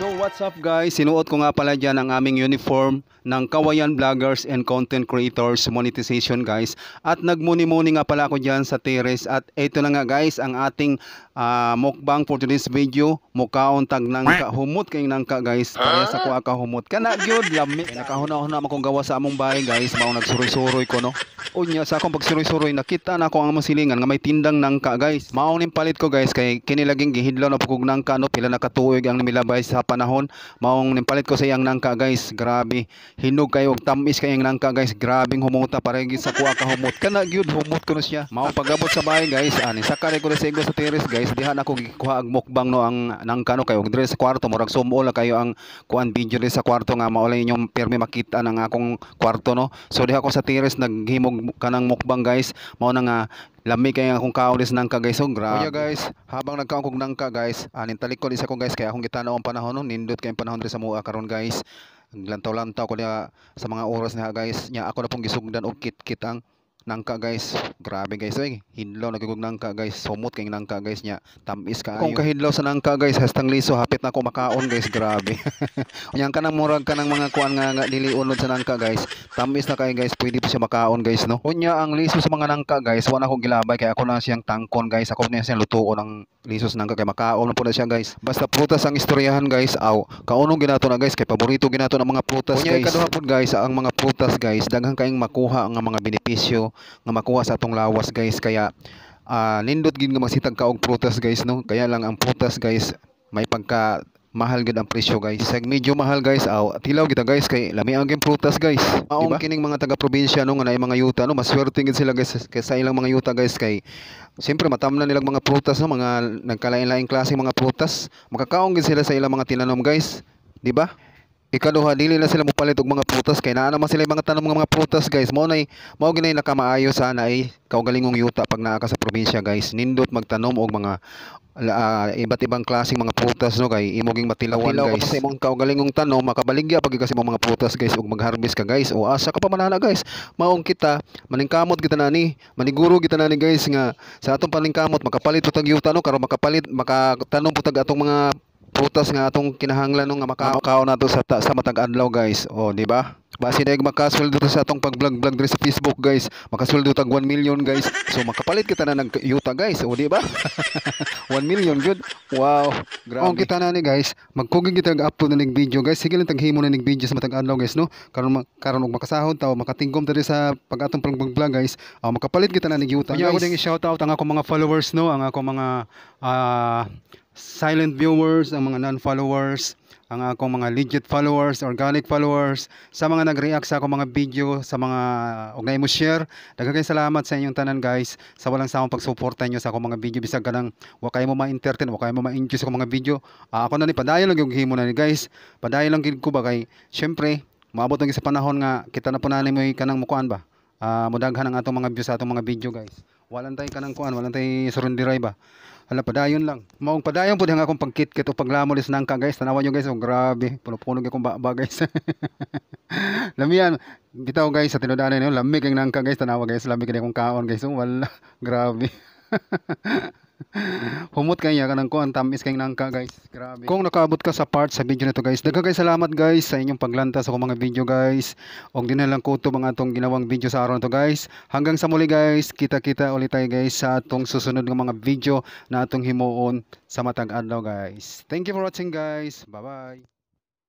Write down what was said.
So what's up guys, sinuot ko nga pala dyan ang aming uniform ng Kawayan Vloggers and Content Creators Monetization guys. At nagmuni-muni nga pala ako dyan sa terrace. At ito na nga guys ang ating mukbang for today's video. Mukaon tag nangka, humot kay nangka guys. Pareha sa kuha ka humot. Kana gyud lami. Nakahuna-huna akong gawa sa among bahay guys. Mao nagsuroy-suroy ko no. Unya sa akong pagsuroy-suroy nakita na ako ang masilingan nga may tindang nangka guys. Mao ning palit ko guys kay kini laging gihidlaw na pugog nangka no. Pila na katuig ang nimilabay sa panahon. Maong nimpalit ko sa iyang nangka guys. Grabe. Hinog kayo og tamis kay iyang nangka guys. Grabing humuta para gid sa kuha ka humot. Kana gyud humot ko no siya. Mao pagabot sa bahay guys. Ani sakay ko sa sa terrace guys. Diha na ako gikuha og mukbang no ang nangka no kay og dire sa kwarto murag sumuol na kayo ang kuan video dire sa kwarto nga maulay inyong permi makita ng akong kwarto no. So diha ako sa terrace naghimog kanang mukbang guys. Mao na nga lami kay akong kaulis nangka guys. So grabe. Guys, habang nagkaon kog nangka guys, anin talikod isa ko guys kay akong gitanaw ang panahon no, nindot kay panahon diri sa mua karon guys. Lantaw-lantaw ko niya sa mga oras niya guys. Nya ako na pong gisugdan og kit-kit ang nangka guys. Grabe guys oy. Hidlaw nagugog nangka guys. Sumot kay nangka guys nya. Tamis kaayo. Kung kahidlaw sa nangka guys, hastang liso hapit na ako makaon guys. Grabe. Unyang kanang murag kanang mga kuan nga dili unod sa nangka guys. Tamis na kay guys. Pwede pa siya makaon guys no. Unya ang liso sa mga nangka guys, wala ko gilabay kay ako na siyang tangkon guys. Ako na siyang lutuon ng liso sa nangka kay makaon na po na siya guys. Basta prutas ang istoryahan guys. Aw, kaunong ginato na guys kay paborito ginato ng mga prutas guys. Unya ikaduha pud guys ang mga prutas guys, daghang kayong makuha ang mga benepisyo nga makuha sa atong lawas guys kaya nindot gid nga magsitag ka og prutas guys no. Kaya lang ang prutas guys may pagka mahal gid ang presyo guys. Sag medyo mahal guys aw tilaw kita guys kay lami ang prutas guys. Maong kining mga taga probinsya no nga naay mga yuta no maswerte gid sila guys kay sa ilang mga yuta guys kay siyempre matamnan nilang mga prutas no, mga nagkalain-laing klase mga prutas. Makakaon gid sila sa ilang mga tinanom guys, di ba? Ikaduha dili na sila mopalit og mga prutas kay naa naman sila mga tanom ng mga prutas guys. Mao ginay nakamaayo sana ay kaugalingong yuta pag naa ka sa probinsya guys. Nindot magtanom og mga iba't ibang klaseng mga prutas no kay imo ging matilawan guys. Sa imong kaugalingong tanom makabaligya pag kasi imong mga prutas guys ug mag-harvest ka guys. O asa ka pa manana guys. Maong kita maningkamot kita nani, maniguro kita nani guys nga sa atong paningkamot makapalit putag yuta no karon makatanom putag atong mga prutas nga atong kinahanglan no nga makakaon nato sa matag adlaw guys. O di ba? Basi daig makasweldo sa atong pag-vlog diri sa Facebook guys. Makasweldo tag 1 million guys. So makapalit kita na ng yuta guys. O di ba? 1 million good. Wow, grabe. Kung kita na ni guys, magkugig kita upload na ning video guys. Sige lang taghimo na ning video sa matag adlaw guys no. Karon og makasahod taw makatinggom ta sa pag atong pag-vlog guys. Makapalit kita na ning yuta guys. Ako ding i-shout out ang akong mga followers no, ang akong mga silent viewers, ang mga non-followers, ang akong mga legit followers, organic followers, sa mga nag-react sa akong mga video, sa mga og na mo share. Daghang salamat sa inyong tanan guys sa walang sawang pagsuporta niyo sa akong mga video bisag kanang wa kayo mo ma-entertain, wa kayo mo ma-enjoy sa akong mga video. Ako na ni padayon lang yung himo na ni guys. Padayon lang gid ko ba kay syempre maabot na sa panahon nga kita na po mo kanang mukuan ba. Mudaghan ang atong mga views sa atong mga video guys. Walang tay kanang kuan, walang tay surundiray ba. Hala padayon lang. Maong padayon pud ang akong pagkit-kit o paglamolis nangka guys. Tanawan niyo guys, oh grabe. Puno-puno gyud akong baba guys. Lamian. Bitaw guys sa tinudanan niyo, lami kay nangka guys, tanawa guys, lami kay akong kaon guys. Oh, wala. Grabe. Humot kanya kanang kuan tamis kay nangka guys. Grabe. Kung nakaabot ka sa part sa video nito guys, daghang salamat guys sa inyong paglanta sa akong mga video guys. Og dinala lang kutob ang atong ginawang video sa araw nito guys. Hanggang sa muli guys, kita-kita ulit tayo guys sa atong susunod nga mga video na atong himuon sa matag adlaw guys. Thank you for watching guys. Bye-bye.